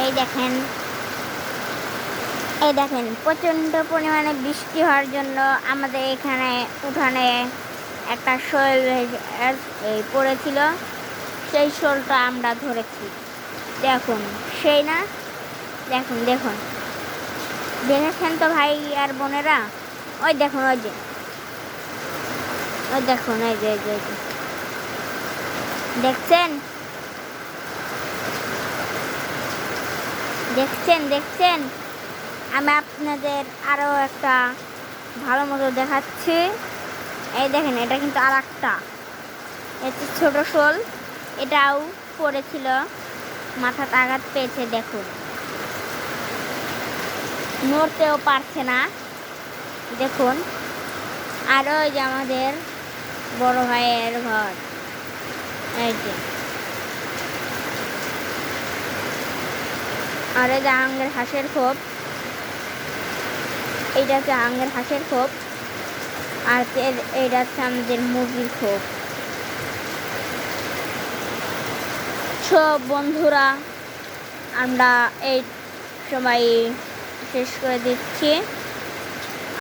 এই দেখেন, এই দেখেন প্রচণ্ড পরিমাণে বৃষ্টি হওয়ার জন্য আমাদের এখানে উঠানে একটা শোল এই পড়েছিল, সেই শোলটা আমরা ধরেছি। দেখুন সেই না, দেখুন দেখুন, দেখেছেন তো ভাই আর বোনেরা? ওই দেখুন, ওই যে ওই দেখুন, এই যে দেখছেন দেখছেন দেখছেন আমি আপনাদের আরও একটা ভালো মতো দেখাচ্ছি। এই দেখেন, এটা কিন্তু আর একটা, এটা ছোটো শোল, এটাও পড়েছিল, মাথাতে আঘাত পেয়েছে। দেখুন, নড়তেও পারছে না। দেখুন, আর ওই যে আমাদের বড় ভাইয়ের ঘর, এই যে, আর এই জাহাঙ্গীর হাঁসের খোপ, এইটা হচ্ছে জাহাঙ্গীর হাঁসের খোপ, আর এইটা হচ্ছে আমাদের মুরগির খোপ। সব বন্ধুরা, আমরা এই সময় শেষ করে দিচ্ছি।